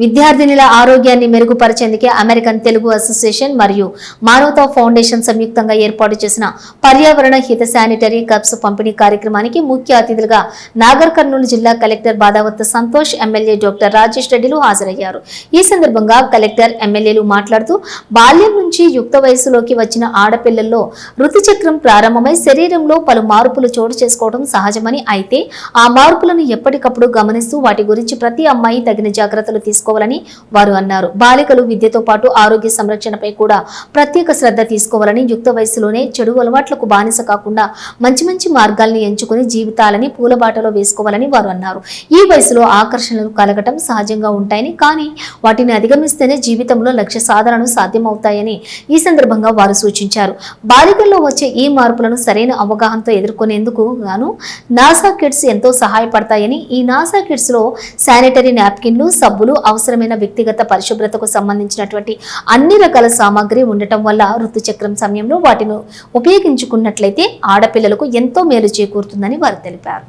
విద్యార్థినుల ఆరోగ్యాన్ని మెరుగుపరిచేందుకే American Telugu association మరియు మానవతా ఫౌండేషన్ సంయుక్తంగా ఏర్పాటు చేసిన పర్యావరణ హిత శానిటరీ కప్స్ పంపిణీ కార్యక్రమానికి ముఖ్య అతిథులుగా నాగర్ కర్నూలు జిల్లా collector Badavath Santosh, MLA doctor Rajesh రెడ్డిలు హాజరయ్యారు. ఈ సందర్భంగా కలెక్టర్, ఎమ్మెల్యేలు మాట్లాడుతూ బాల్యం నుంచి యుక్త వయసులోకి వచ్చిన ఆడపిల్లల్లో ఋతుచక్రం ప్రారంభమై శరీరంలో పలు మార్పులు చోటు చేసుకోవడం సహజమని, అయితే ఆ మార్పులను ఎప్పటికప్పుడు గమనిస్తూ వాటి గురించి ప్రతి అమ్మాయి తగిన జాగ్రత్తలు తీసుకోవాలని వారు అన్నారు. బాలికలు విద్యతో పాటు ఆరోగ్య సంరక్షణపై కూడా ప్రత్యేక శ్రద్ధ తీసుకోవాలని, యుక్త వయసులోనే చెడు అలవాట్లకు బానిస కాకుండా మంచి మంచి మార్గాల్ని ఎంచుకుని జీవితాలని పూలబాటలో వేసుకోవాలని వారు అన్నారు. ఈ వయసులో ఆకర్షణలు కలగటం సహజంగా ఉంటాయని, కానీ వాటిని అధిగమిస్తేనే జీవితంలో లక్ష్య సాధనలు సాధ్యమవుతాయని ఈ సందర్భంగా వారు సూచించారు. బాలికల్లో వచ్చే ఈ మార్పులను సరైన అవగాహనతో ఎదుర్కొనేందుకు గాను నాసా కిట్స్ ఎంతో సహాయపడతాయని, ఈ నాసా కిట్స్ లో శానిటరీ నాప్కిన్లు, సబ్బులు, అవసరమైన వ్యక్తిగత పరిశుభ్రతకు సంబంధించినటువంటి అన్ని రకాల సామాగ్రి ఉండటం వల్ల ఋతుచక్రం సమయంలో వాటిని ఉపయోగించుకున్నట్లయితే ఆడపిల్లలకు ఎంతో మేలు చేకూరుతుందని వారు తెలిపారు.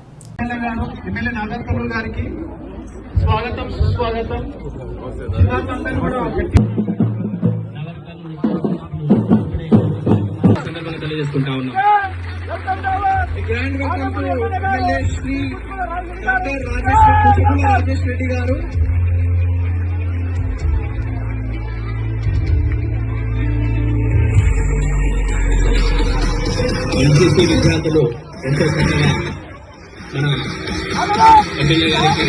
Grand welcome to MLA Shri doctor Rajesh Reddy గారు. ఎన్సీసీ విద్యార్థులు ఎంతో చక్కగా మన ఎమ్మెల్యే గారికి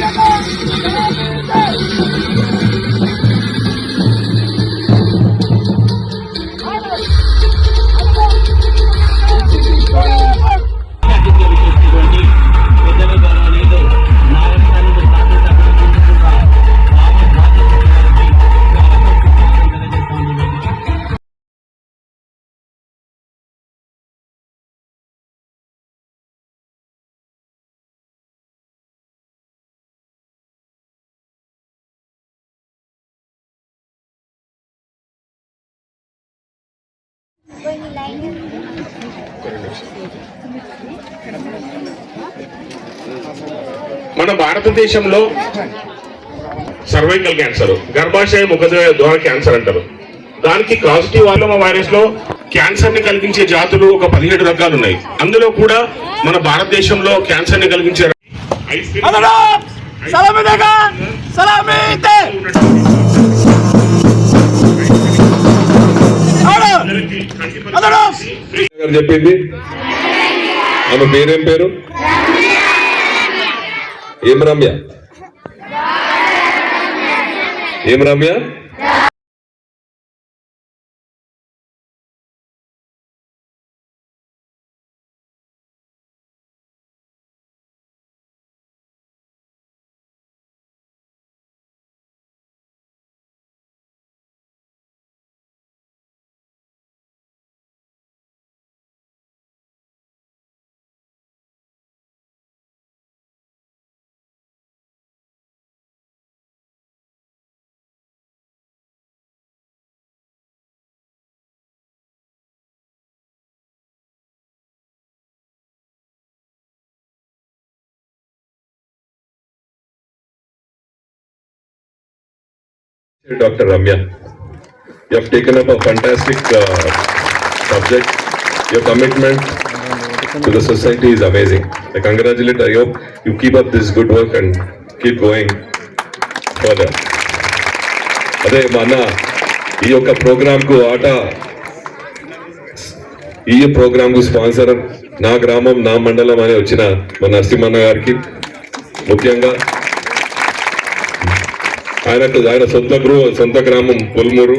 మన భారతదేశంలో సర్వైకల్ క్యాన్సర్, గర్భాశయ ముఖద్వార క్యాన్సర్ అంటారు. దానికి కాజిటివ్ వైరస్ లో క్యాన్సర్ ని కలిగించే జాతులు ఒక 17 రకాలు ఉన్నాయి. అందులో కూడా మన భారతదేశంలో క్యాన్సర్ ని కలిగించే చెప్పింది. ఆమె పేరేం పేరు? ఏం రమ్య? ఏం Ramya? Dr. Ramya, you have taken up a fantastic subject. Your commitment to the society is amazing. I congratulate you. I hope you keep up this good work and keep going further. అదే మన ఈ యొక్క ప్రోగ్రామ్కు ఈ ప్రోగ్రామ్కు sponsor నా గ్రామం నా మండలం అని వచ్చిన మన నరసింహన్న గారికి, ముఖ్యంగా ఆయన సొంత గ్రామం పొల్మూరు,